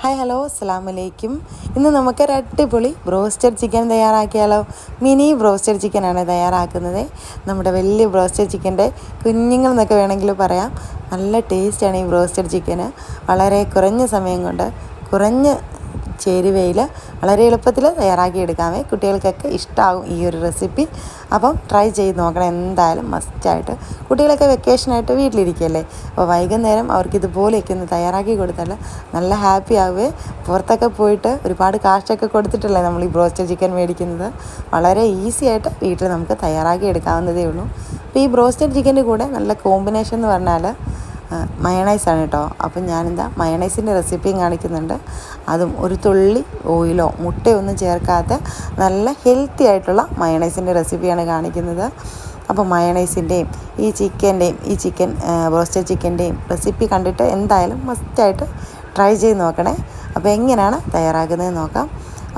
Hi hello അസ്സലാമലൈക്കും. ഇന്ന് നമുക്കൊരു അടിപൊളി ബ്രോസ്റ്റഡ് ചിക്കൻ തയ്യാറാക്കിയാലോ. മിനി ബ്രോസ്റ്റഡ് ചിക്കനാണ് തയ്യാറാക്കുന്നത്. നമ്മുടെ വലിയ ബ്രോസ്റ്റഡ് ചിക്കൻ്റെ കുഞ്ഞുങ്ങൾ എന്നൊക്കെ വേണമെങ്കിൽ പറയാം. നല്ല ടേസ്റ്റാണ് ഈ ബ്രോസ്റ്റഡ് ചിക്കന്. വളരെ കുറഞ്ഞ സമയം കൊണ്ട് കുറഞ്ഞ ചേരുവയിൽ വളരെ എളുപ്പത്തിൽ തയ്യാറാക്കിയെടുക്കാമേ. കുട്ടികൾക്കൊക്കെ ഇഷ്ടമാകും ഈ ഒരു റെസിപ്പി. അപ്പം ട്രൈ ചെയ്ത് നോക്കണം എന്തായാലും മസ്റ്റായിട്ട്. കുട്ടികളൊക്കെ വെക്കേഷനായിട്ട് വീട്ടിലിരിക്കുകയല്ലേ, അപ്പോൾ വൈകുന്നേരം അവർക്കിതുപോലെയൊക്കെ ഒന്ന് തയ്യാറാക്കി കൊടുത്താൽ നല്ല ഹാപ്പി ആവുകയെ. പുറത്തൊക്കെ പോയിട്ട് ഒരുപാട് കാശൊക്കെ കൊടുത്തിട്ടല്ലേ നമ്മൾ ഈ ബ്രോസ്റ്റഡ് ചിക്കൻ മേടിക്കുന്നത്. വളരെ ഈസി ആയിട്ട് വീട്ടിൽ നമുക്ക് തയ്യാറാക്കി എടുക്കാവുന്നതേ ഉള്ളൂ. അപ്പോൾ ഈ ബ്രോസ്റ്റഡ് ചിക്കൻ്റെ കൂടെ നല്ല കോമ്പിനേഷൻ എന്ന് പറഞ്ഞാൽ മയണൈസാണ് കേട്ടോ. അപ്പം ഞാനെന്താ മയണൈസിൻ്റെ റെസിപ്പിയും കാണിക്കുന്നുണ്ട്. അതും ഒരു തുള്ളി ഓയിലോ മുട്ടയോ ഒന്നും ചേർക്കാത്ത നല്ല ഹെൽത്തി ആയിട്ടുള്ള മയണൈസിൻ്റെ റെസിപ്പിയാണ് കാണിക്കുന്നത്. അപ്പോൾ മയണൈസിൻ്റെയും ഈ ചിക്കൻ ബ്രോസ്റ്റഡ് ചിക്കൻ്റെയും റെസിപ്പി കണ്ടിട്ട് എന്തായാലും മസ്റ്റായിട്ട് ട്രൈ ചെയ്ത് നോക്കണേ. അപ്പോൾ എങ്ങനെയാണ് തയ്യാറാക്കുന്നത് നോക്കാം.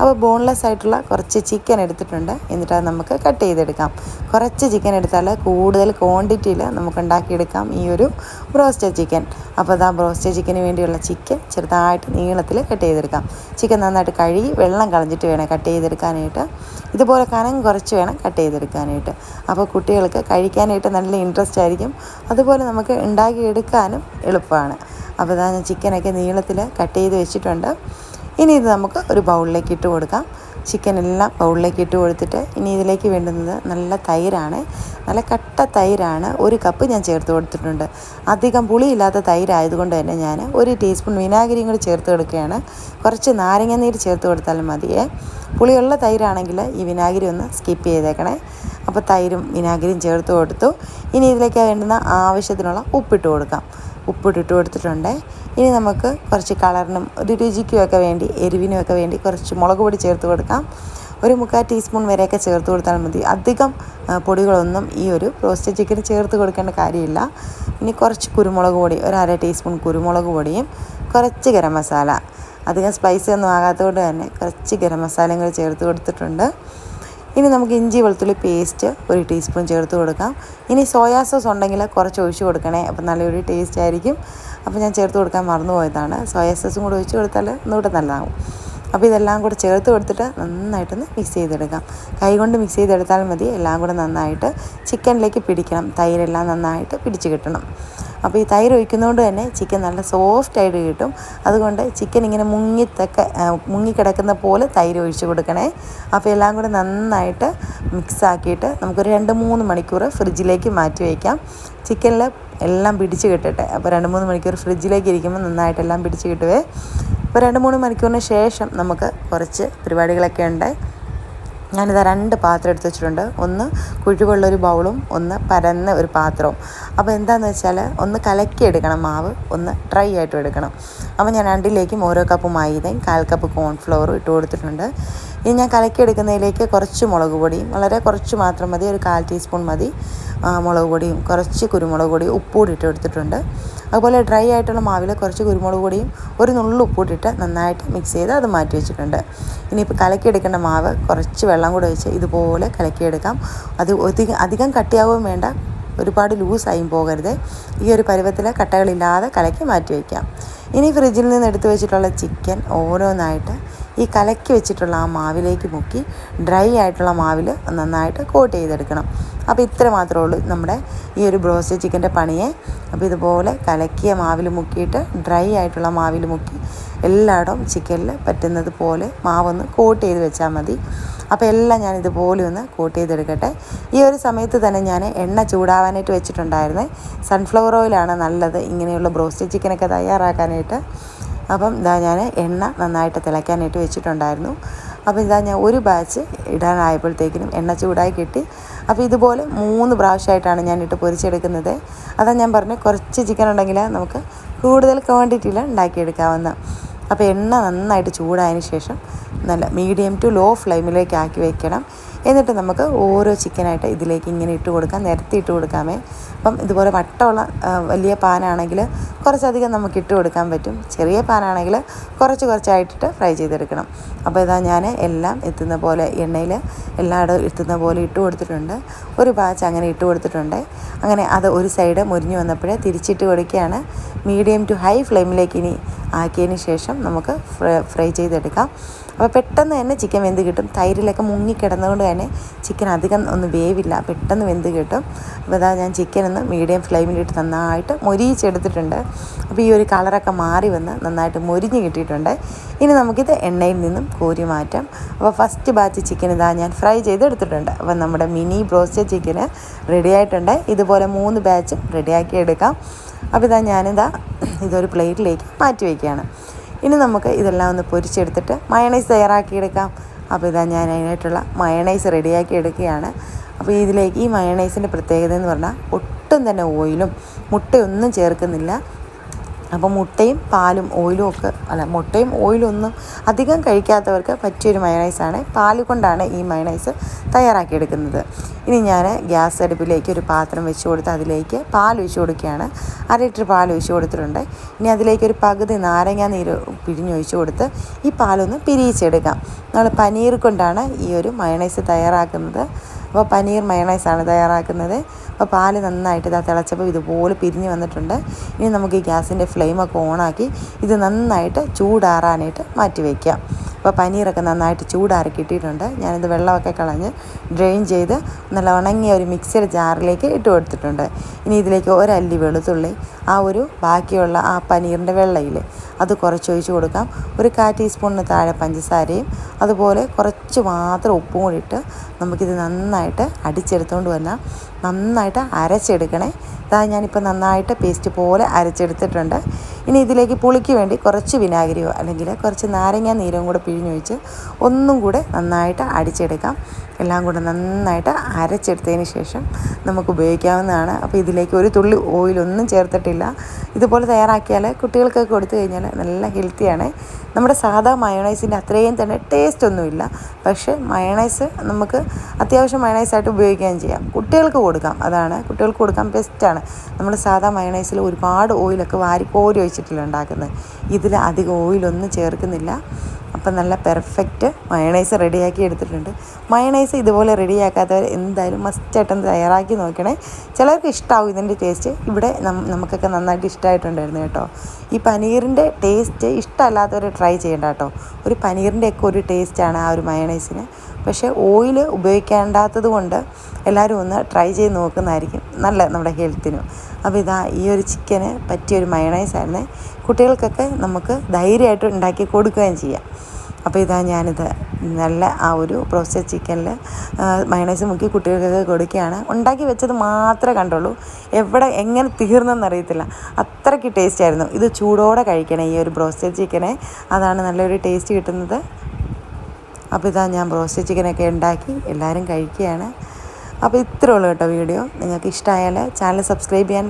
അപ്പോൾ ബോൺലെസ് ആയിട്ടുള്ള കുറച്ച് ചിക്കൻ എടുത്തിട്ടുണ്ട്. എന്നിട്ട് അത് നമുക്ക് കട്ട് ചെയ്തെടുക്കാം. കുറച്ച് ചിക്കൻ എടുത്താൽ കൂടുതൽ ക്വാണ്ടിറ്റിയിൽ നമുക്ക് ഉണ്ടാക്കിയെടുക്കാം ഈ ഒരു ബ്രോസ്റ്റഡ് ചിക്കൻ. അപ്പോൾ അതാ ബ്രോസ്റ്റഡ് ചിക്കന് വേണ്ടിയുള്ള ചിക്കൻ ചെറുതായിട്ട് നീളത്തിൽ കട്ട് ചെയ്തെടുക്കാം. ചിക്കൻ നന്നായിട്ട് കഴുകി വെള്ളം കളഞ്ഞിട്ട് വേണം കട്ട് ചെയ്തെടുക്കാനായിട്ട്. ഇതുപോലെ കനം കുറച്ച് വേണം കട്ട് ചെയ്തെടുക്കാനായിട്ട്. അപ്പോൾ കുട്ടികൾക്ക് കഴിക്കാനായിട്ട് നല്ല ഇൻട്രസ്റ്റ് ആയിരിക്കും. അതുപോലെ നമുക്ക് ഉണ്ടാക്കിയെടുക്കാനും എളുപ്പമാണ്. അപ്പോൾ അതാ ഞാൻ ചിക്കനൊക്കെ നീളത്തിൽ കട്ട് ചെയ്ത് വെച്ചിട്ടുണ്ട്. ഇനി ഇത് നമുക്ക് ഒരു ബൗളിലേക്ക് ഇട്ട് കൊടുക്കാം. ചിക്കൻ എല്ലാം ബൗളിലേക്ക് ഇട്ട് കൊടുത്തിട്ട് ഇനി ഇതിലേക്ക് വേണ്ടുന്നത് നല്ല തൈരാണ്. നല്ല കട്ട തൈരാണ്. 1 കപ്പ് ഞാൻ ചേർത്ത് കൊടുത്തിട്ടുണ്ട്. അധികം പുളിയില്ലാത്ത തൈരായതുകൊണ്ട് തന്നെ ഞാൻ 1 ടീസ്പൂൺ വിനാഗിരിയും കൂടി ചേർത്ത് കൊടുക്കുകയാണ്. കുറച്ച് നാരങ്ങ നീര് ചേർത്ത് കൊടുത്താലും മതിയേ. പുളിയുള്ള തൈരാണെങ്കിൽ ഈ വിനാഗിരി ഒന്ന് സ്കിപ്പ് ചെയ്തേക്കണേ. അപ്പോൾ തൈരും വിനാഗിരിയും ചേർത്ത് കൊടുത്തു. ഇനി ഇതിലേക്ക് വേണ്ടുന്ന ആവശ്യത്തിനുള്ള ഉപ്പിട്ട് കൊടുക്കാം. ഉപ്പിട്ടിട്ട് കൊടുത്തിട്ടുണ്ട്. ഇനി നമുക്ക് കുറച്ച് കളറിനും ഒരു രുചിക്കുമൊക്കെ വേണ്ടി എരിവിനുമൊക്കെ വേണ്ടി കുറച്ച് മുളക് പൊടി ചേർത്ത് കൊടുക്കാം. 1/4 ടീസ്പൂൺ വരെയൊക്കെ ചേർത്ത് കൊടുത്താൽ മതി. അധികം പൊടികളൊന്നും ഈ ഒരു റോസ്റ്റഡ് ചിക്കന് ചേർത്ത് കൊടുക്കേണ്ട കാര്യമില്ല. ഇനി കുറച്ച് കുരുമുളക് പൊടി, 1/2 ടീസ്പൂൺ കുരുമുളക് പൊടിയും കുറച്ച് ഗരം മസാല. അധികം സ്പൈസി ഒന്നും ആകാത്തതുകൊണ്ട് തന്നെ കുറച്ച് ഗരം മസാലയും കൂടി ചേർത്ത് കൊടുത്തിട്ടുണ്ട്. ഇനി നമുക്ക് ഇഞ്ചി വെളുത്തുള്ളി പേസ്റ്റ് 1 ടീസ്പൂൺ ചേർത്ത് കൊടുക്കാം. ഇനി സോയാ സോസ് ഉണ്ടെങ്കിൽ കുറച്ച് ഒഴിച്ച് കൊടുക്കണേ. അപ്പോൾ നല്ലൊരു ടേസ്റ്റ് ആയിരിക്കും. അപ്പോൾ ഞാൻ ചേർത്ത് കൊടുക്കാൻ മറന്നുപോയതാണ്. സോയാ സോസും കൂടി ഒഴിച്ച് കൊടുത്താൽ ഒന്നുകൂടെ നല്ലതാകും. അപ്പോൾ ഇതെല്ലാം കൂടെ ചേർത്ത് കൊടുത്തിട്ട് നന്നായിട്ടൊന്ന് മിക്സ് ചെയ്തെടുക്കാം. കൈകൊണ്ട് മിക്സ് ചെയ്തെടുത്താൽ മതി. എല്ലാം കൂടെ നന്നായിട്ട് ചിക്കനിലേക്ക് പിടിക്കണം. തൈരെല്ലാം നന്നായിട്ട് പിടിച്ച് കിട്ടണം. അപ്പോൾ ഈ തൈര് ഒഴിക്കുന്നതുകൊണ്ട് തന്നെ ചിക്കൻ നല്ല സോഫ്റ്റായിട്ട് കിട്ടും. അതുകൊണ്ട് ചിക്കൻ ഇങ്ങനെ മുങ്ങിക്കിടക്കുന്ന പോലെ തൈര് ഒഴിച്ച് കൊടുക്കണേ. അപ്പോൾ എല്ലാം കൂടെ നന്നായിട്ട് മിക്സാക്കിയിട്ട് നമുക്കൊരു 2-3 മണിക്കൂർ ഫ്രിഡ്ജിലേക്ക് മാറ്റി വയ്ക്കാം. ചിക്കനിൽ എല്ലാം പിടിച്ച് കിട്ടട്ടെ. അപ്പോൾ 2-3 മണിക്കൂർ ഫ്രിഡ്ജിലേക്ക് ഇരിക്കുമ്പോൾ നന്നായിട്ടെല്ലാം പിടിച്ച് കിട്ടുവേ. അപ്പോൾ 2-3 മണിക്കൂറിന് ശേഷം നമുക്ക് കുറച്ച് പരിപാടികളൊക്കെ ഉണ്ട്. ഞാനിതാ 2 പാത്രം എടുത്ത് വെച്ചിട്ടുണ്ട്. ഒന്ന് കുഴിവുള്ളൊരു ബൗളും ഒന്ന് പരന്ന ഒരു പാത്രവും. അപ്പോൾ എന്താണെന്ന് വെച്ചാൽ ഒന്ന് കലക്കിയെടുക്കണം മാവ്, ഒന്ന് ഡ്രൈ ആയിട്ടും എടുക്കണം. അപ്പോൾ ഞാൻ രണ്ടിലേക്കും ഓരോ കപ്പ് മൈദയും 1/4 കപ്പ് കോൺഫ്ലവറും ഇട്ട് കൊടുത്തിട്ടുണ്ട്. ഇനി ഞാൻ കലക്കിയെടുക്കുന്നതിലേക്ക് കുറച്ച് മുളക് പൊടിയും, വളരെ കുറച്ച് മാത്രം മതി, ഒരു 1/4 ടീസ്പൂൺ മതി മുളക് പൊടിയും, കുറച്ച് കുരുമുളക് പൊടിയും ഉപ്പുകൂടി ഇട്ട് കൊടുത്തിട്ടുണ്ട്. അതുപോലെ ഡ്രൈ ആയിട്ടുള്ള മാവിൽ കുറച്ച് കുരുമുളക് പൊടിയും ഒരു നുള്ളു ഉപ്പിട്ടിട്ട് നന്നായിട്ട് മിക്സ് ചെയ്ത് അത് മാറ്റി വെച്ചിട്ടുണ്ട്. ഇനിയിപ്പോൾ കലക്കിയെടുക്കേണ്ട മാവ് കുറച്ച് വെള്ളം കൂടെ വെച്ച് ഇതുപോലെ കലക്കിയെടുക്കാം. അത് അധികം കട്ടിയാവുകയും വേണ്ട, ഒരുപാട് ലൂസായും പോകരുത്. ഈ ഒരു പരുവത്തിൽ കട്ടകളില്ലാതെ കലക്കി മാറ്റി വയ്ക്കാം. ഇനി ഫ്രിഡ്ജിൽ നിന്ന് എടുത്ത് വെച്ചിട്ടുള്ള ചിക്കൻ ഓരോന്നായിട്ട് ഈ കലക്കി വെച്ചിട്ടുള്ള ആ മാവിലേക്ക് മുക്കി ഡ്രൈ ആയിട്ടുള്ള മാവിൽ നന്നായിട്ട് കോട്ട് ചെയ്തെടുക്കണം. അപ്പോൾ ഇത്ര മാത്രമേ ഉള്ളൂ നമ്മുടെ ഈ ഒരു ബ്രോസ്റ്റഡ് ചിക്കൻ്റെ പണിയെ. അപ്പോൾ ഇതുപോലെ കലക്കിയ മാവിൽ മുക്കിയിട്ട് ഡ്രൈ ആയിട്ടുള്ള മാവിൽ മുക്കി എല്ലായിടവും ചിക്കനിൽ പറ്റുന്നത് പോലെ മാവൊന്ന് കോട്ട് ചെയ്ത് വെച്ചാൽ മതി. അപ്പോൾ എല്ലാം ഞാൻ ഇതുപോലെ ഒന്ന് കോട്ട് ചെയ്തെടുക്കട്ടെ. ഈ ഒരു സമയത്ത് തന്നെ ഞാൻ എണ്ണ ചൂടാവാനായിട്ട് വെച്ചിട്ടുണ്ടായിരുന്നേ. സൺഫ്ലവർ ഓയിലാണ് നല്ലത് ഇങ്ങനെയുള്ള ബ്രോസ്റ്റഡ് ചിക്കനൊക്കെ തയ്യാറാക്കാനായിട്ട്. അപ്പം ഇതാ ഞാൻ എണ്ണ നന്നായിട്ട് തിളയ്ക്കാനായിട്ട് വെച്ചിട്ടുണ്ടായിരുന്നു. അപ്പോൾ ഇതാ ഞാൻ ഒരു ബാച്ച് ഇടാനായപ്പോഴത്തേക്കിനും എണ്ണ ചൂടായി കിട്ടി. അപ്പോൾ ഇതുപോലെ 3 പ്രാവശ്യമായിട്ടാണ് ഞാൻ ഇട്ട് പൊരിച്ചെടുക്കുന്നത്. അതാ ഞാൻ പറഞ്ഞു കുറച്ച് ചിക്കൻ ഉണ്ടെങ്കിൽ നമുക്ക് കൂടുതൽ ക്വാണ്ടിറ്റിയിൽ ഉണ്ടാക്കിയെടുക്കാവുന്ന. അപ്പോൾ എണ്ണ നന്നായിട്ട് ചൂടായതിന് ശേഷം നല്ല മീഡിയം ടു ലോ ഫ്ലെയിമിലേക്ക് ആക്കി വെക്കണം. എന്നിട്ട് നമുക്ക് ഓരോ ചിക്കനായിട്ട് ഇതിലേക്ക് ഇങ്ങനെ ഇട്ട് കൊടുക്കാം, നിരത്തി ഇട്ട് കൊടുക്കാമേ. അപ്പം ഇതുപോലെ വട്ടമുള്ള വലിയ പാനാണെങ്കിൽ കുറച്ചധികം നമുക്ക് ഇട്ട് കൊടുക്കാൻ പറ്റും. ചെറിയ പാനാണെങ്കിൽ കുറച്ചായിട്ടിട്ട് ഫ്രൈ ചെയ്തെടുക്കണം. അപ്പോൾ ഇതാ ഞാൻ എല്ലാം എത്തുന്ന പോലെ എണ്ണയിൽ എല്ലായിടവും എത്തുന്ന പോലെ ഇട്ട് കൊടുത്തിട്ടുണ്ട്. ഒരു ബാച്ച് അങ്ങനെ ഇട്ട് കൊടുത്തിട്ടുണ്ട്. അങ്ങനെ അത് ഒരു സൈഡ് മുരിഞ്ഞ് വന്നപ്പോഴേ തിരിച്ചിട്ട് കൊടുക്കുകയാണ്. മീഡിയം ടു ഹൈ ഫ്ലെയിമിലേക്ക് ഇനി ആക്കിയതിന് ശേഷം നമുക്ക് ഫ്രൈ ചെയ്തെടുക്കാം. അപ്പോൾ പെട്ടെന്ന് തന്നെ ചിക്കൻ വെന്ത് കിട്ടും. തൈരിലൊക്കെ മുങ്ങിക്കിടന്നുകൊണ്ട് തന്നെ ചിക്കൻ അധികം ഒന്നും വേവില്ല, പെട്ടെന്ന് വെന്ത് കിട്ടും. അപ്പോൾ ഇതാ ഞാൻ ചിക്കൻ ഒന്ന് മീഡിയം ഫ്ലെയിമിലിട്ട് നന്നായിട്ട് മൊരിയിച്ചെടുത്തിട്ടുണ്ട്. അപ്പോൾ ഈ ഒരു കളറൊക്കെ മാറി വന്ന് നന്നായിട്ട് മൊരിഞ്ഞ് കിട്ടിയിട്ടുണ്ട്. ഇനി നമുക്കിത് എണ്ണയിൽ നിന്നും കോരി മാറ്റാം. അപ്പോൾ ഫസ്റ്റ് ബാച്ച് ചിക്കൻ ഇതാ ഞാൻ ഫ്രൈ ചെയ്തെടുത്തിട്ടുണ്ട്. അപ്പോൾ നമ്മുടെ മിനി ബ്രോസ്റ്റഡ് ചിക്കന് റെഡി ആയിട്ടുണ്ട്. ഇതുപോലെ 3 ബാച്ചും റെഡിയാക്കി എടുക്കാം. അപ്പോൾ ഇതൊരു പ്ലേറ്റിലേക്ക് മാറ്റി വയ്ക്കുകയാണ്. ഇനി നമുക്ക് ഇതെല്ലാം ഒന്ന് പൊരിച്ചെടുത്തിട്ട് മയണൈസ് തയ്യാറാക്കിയെടുക്കാം. അപ്പോൾ ഞാൻ അതിനായിട്ടുള്ള മയണൈസ് റെഡിയാക്കി എടുക്കുകയാണ്. അപ്പോൾ ഇതിലേക്ക് ഈ മയണൈസിൻ്റെ പ്രത്യേകത എന്ന് പറഞ്ഞാൽ ഒട്ടും തന്നെ ഓയിലും മുട്ടയൊന്നും ചേർക്കുന്നില്ല. അപ്പോൾ മുട്ടയും പാലും ഓയിലും ഒക്കെ മുട്ടയും ഓയിലും ഒന്നും അധികം കഴിക്കാത്തവർക്ക് പറ്റിയൊരു മയണൈസാണ്. പാൽ കൊണ്ടാണ് ഈ മയണൈസ് തയ്യാറാക്കിയെടുക്കുന്നത്. ഇനി ഞാൻ ഗ്യാസ് അടുപ്പിലേക്ക് ഒരു പാത്രം വെച്ച് കൊടുത്ത് അതിലേക്ക് പാൽ ഒഴിച്ച് കൊടുക്കുകയാണ്. 1/2 ലിറ്റർ പാൽ ഒഴിച്ച് കൊടുത്തിട്ടുണ്ട്. ഇനി അതിലേക്ക് ഒരു പകുതി നാരങ്ങ നീര് പിഴിഞ്ഞൊഴിച്ച് കൊടുത്ത് ഈ പാലൊന്ന് പിരിയിച്ചെടുക്കാം. നമ്മൾ പനീർ കൊണ്ടാണ് ഈ ഒരു മയണൈസ് തയ്യാറാക്കുന്നത്. അപ്പോൾ പനീർ മയണൈസാണ് തയ്യാറാക്കുന്നത്. അപ്പോൾ പാൽ നന്നായിട്ട് തിളച്ചപ്പോൾ ഇതുപോലെ പിരിഞ്ഞ് വന്നിട്ടുണ്ട്. ഇനി നമുക്ക് ഈ ഗ്യാസിൻ്റെ ഫ്ലെയിമൊക്കെ ഓണാക്കി ഇത് നന്നായിട്ട് ചൂടാറാനായിട്ട് മാറ്റി വയ്ക്കാം. അപ്പോൾ പനീറൊക്കെ നന്നായിട്ട് ചൂടാറി കിട്ടിയിട്ടുണ്ട്. ഞാനിത് വെള്ളമൊക്കെ കളഞ്ഞ് ഡ്രെയിൻ ചെയ്ത് നല്ല ഉണങ്ങിയ ഒരു മിക്സിയുടെ ജാറിലേക്ക് ഇട്ട് കൊടുത്തിട്ടുണ്ട്. ഇനി ഇതിലേക്ക് ഒരല്ലി വെളുത്തുള്ളി, ബാക്കിയുള്ള ആ പനീറിൻ്റെ വെള്ളയിൽ അത് കുറച്ച് ഒഴിച്ച് കൊടുക്കാം. ഒരു 1/4 ടീസ്പൂണിന് താഴെ പഞ്ചസാരയും അതുപോലെ കുറച്ച് മാത്രം ഉപ്പും കൂടി ഇട്ട് നമുക്കിത് നന്നായിട്ട് അടിച്ചെടുത്തുകൊണ്ട് വന്നാൽ നന്നായിട്ട് അരച്ചെടുക്കണേ. ഞാനിപ്പോൾ നന്നായിട്ട് പേസ്റ്റ് പോലെ അരച്ചെടുത്തിട്ടുണ്ട്. ഇനി ഇതിലേക്ക് പുളിക്ക് വേണ്ടി കുറച്ച് വിനാഗിരിയോ അല്ലെങ്കിൽ കുറച്ച് നാരങ്ങ നീരും കൂടെ പിഴിഞ്ഞൊഴിച്ച് ഒന്നും കൂടെ നന്നായിട്ട് അടിച്ചെടുക്കാം. എല്ലാം കൂടെ നന്നായിട്ട് അരച്ചെടുത്തതിന് ശേഷം നമുക്ക് ഉപയോഗിക്കാവുന്നതാണ്. അപ്പോൾ ഇതിലേക്ക് ഒരു തുള്ളി ഓയിലൊന്നും ചേർത്തിട്ടില്ല. ഇതുപോലെ തയ്യാറാക്കിയാൽ കുട്ടികൾക്കൊക്കെ കൊടുത്തു കഴിഞ്ഞാൽ നല്ല ഹെൽത്തിയാണ്. നമ്മുടെ സാധാ മയോണൈസിൻ്റെ അത്രയും തന്നെ ടേസ്റ്റ് ഒന്നുമില്ല. പക്ഷേ മയോണൈസ് നമുക്ക് അത്യാവശ്യം മയോണൈസായിട്ട് ഉപയോഗിക്കുകയും ചെയ്യാം. കുട്ടികൾക്ക് കൊടുക്കാം, കുട്ടികൾക്ക് കൊടുക്കാൻ ബെസ്റ്റാണ്. നമ്മൾ സാധാ മയോണൈസിൽ ഒരുപാട് ഓയിലൊക്കെ കോരി ഒഴിച്ചിട്ടില്ല ഉണ്ടാക്കുന്നത്. ഇതിൽ അധികം ഓയിലൊന്നും ചേർക്കുന്നില്ല. അപ്പം നല്ല പെർഫെക്റ്റ് മയണൈസ് റെഡിയാക്കി എടുത്തിട്ടുണ്ട്. മയണൈസ് ഇതുപോലെ റെഡിയാക്കാത്തവർ എന്തായാലും മസ്റ്റായിട്ടൊന്ന് തയ്യാറാക്കി നോക്കണേ. ചിലർക്ക് ഇഷ്ടമാവും ഇതിൻ്റെ ടേസ്റ്റ്. ഇവിടെ നമുക്കൊക്കെ നന്നായിട്ട് ഇഷ്ടമായിട്ടുണ്ടായിരുന്നു കേട്ടോ. ഈ പനീറിൻ്റെ ടേസ്റ്റ് ഇഷ്ടമല്ലാത്തവർ ട്രൈ ചെയ്യേണ്ട കേട്ടോ. ഒരു പനീറിൻ്റെയൊക്കെ ഒരു ടേസ്റ്റാണ് ആ ഒരു മയണൈസിന്. പക്ഷേ ഓയിൽ ഉപയോഗിക്കേണ്ടാത്തത് കൊണ്ട് എല്ലാവരും ഒന്ന് ട്രൈ ചെയ്ത് നോക്കുന്നതായിരിക്കും നല്ല നമ്മുടെ ഹെൽത്തിനും. അപ്പോൾ ഈ ഒരു ചിക്കന് പറ്റിയൊരു മയണൈസായിരുന്നേ. കുട്ടികൾക്കൊക്കെ നമുക്ക് ധൈര്യമായിട്ട് ഉണ്ടാക്കി കൊടുക്കുകയും ചെയ്യാം. അപ്പോൾ ഞാനിത് നല്ല ആ ഒരു ബ്രോസ്റ്റഡ് ചിക്കനിൽ മയണൈസ് മുക്കി കുട്ടികൾക്കൊക്കെ കൊടുക്കുകയാണ്. ഉണ്ടാക്കി വെച്ചത് മാത്രമേ കണ്ടുള്ളൂ. എങ്ങനെ തീർന്നെന്നറിയത്തില്ല, അത്രയ്ക്ക് ടേസ്റ്റ് ആയിരുന്നു. ഇത് ചൂടോടെ കഴിക്കണേ ഈ ഒരു ബ്രോസ്റ്റഡ് ചിക്കനെ, അതാണ് നല്ലൊരു ടേസ്റ്റ് കിട്ടുന്നത്. അപ്പോൾ ഞാൻ ബ്രോസ്റ്റഡ് ചിക്കനൊക്കെ ഉണ്ടാക്കി എല്ലാവരും കഴിക്കുകയാണ്. അപ്പോൾ ഇത്രയേ ഉള്ളൂ കേട്ടോ വീഡിയോ. നിങ്ങൾക്ക് ഇഷ്ടമായാൽ ചാനൽ സബ്സ്ക്രൈബ് ചെയ്യാൻ